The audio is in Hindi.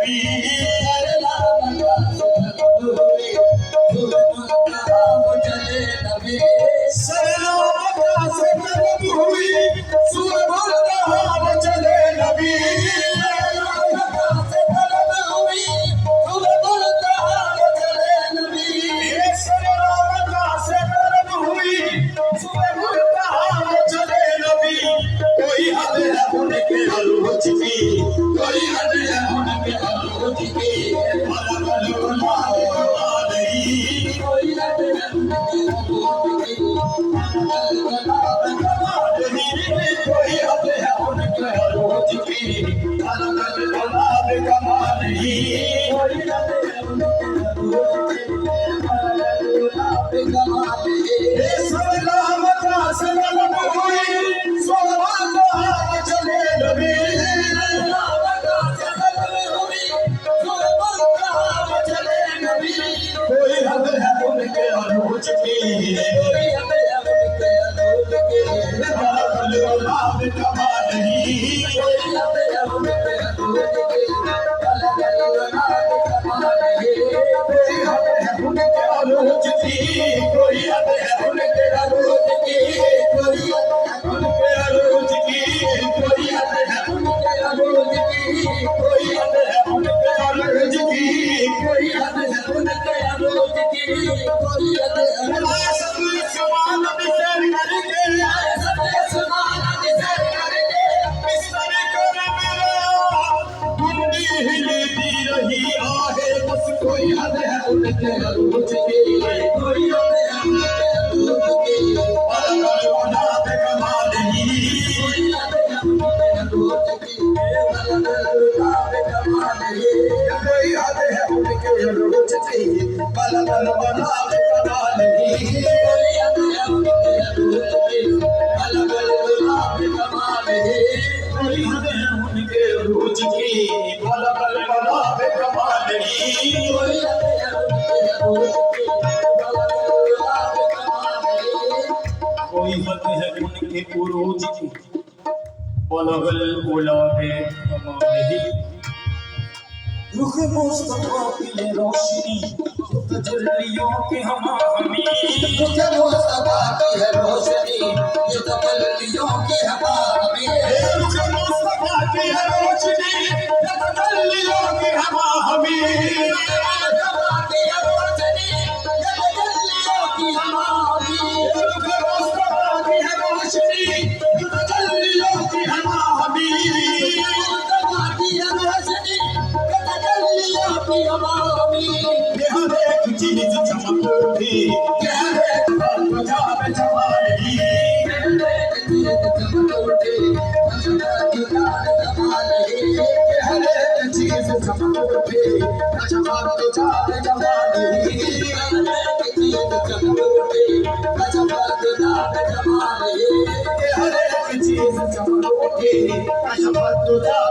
नबी सलाम से तलब हुई सुबह चले नबी कोई हद है उनके आलोच की कोई हद है उनके आलोच की भला भला नहीं कोई हद है उनके आलोच की कोई हद है उनके आलोच की भला भला कमाल नहीं कोई हद है उनके आलोच की कमाल नहीं सलाम हुई कोई हद है उनके आलोच की कोई हद है उनके आलोच की गुलाब कमाल नहीं कोई हद है उनके आलोच की गुलाब कमाल नहीं कोई हद है उनके आलोच की कोई हद है उनके आलोच की कोई हद है उनके आलोच की कोई हद है उनके आलोच की कोई हद है उनके आलोच की कोई हद है उनके आलोच की कोई हद है सब समान बिसर करके सब समान बिसर करके बिसर कर मेरा गुंडी हिलती रही आहे बस कोई हद है उनके आलोच की कोई हद है उनके आलोच की अलग औलाद कमाल नहीं कोई हद है उनके आलोच की अलग औलाद कमाल नहीं कोई हद है उनके आलोच की अलग औलाद कमाल नहीं कोई हद है उनके आलोच की अलग औलाद कमाल नहीं कोई हद है उनके आलोच की अलग औलाद कमाल नहीं कोई हद है उनके आलोच की अलग औलाद कमाल नहीं कोई हद है उनके उरूज की बलगल गुलाबे कमाल रुख मुस्तफा की रोशनी तजल्लियों के हम हमी रुख मुस्तफा की रोशनी ये तजल्लियों के हम हमी रुख मुस्तफा की रोशनी ये तजल्लियों के हम हमी मुस्तफा की रोशनी ये तजल्लियों की हम हमी रुख मुस्तफा की रोशनी ये तजल्लियों की हम हमी मुस्तफा की रोशनी हर एक चीज चमक उठी हर एक बात पंजाब जमाली हर एक चीज चमक उठी हर एक चीज चमक उठी पंजाब जमाली हर एक चीज चमक उठी पंजाब जमाली हर एक चीज चमक उठी पंजाब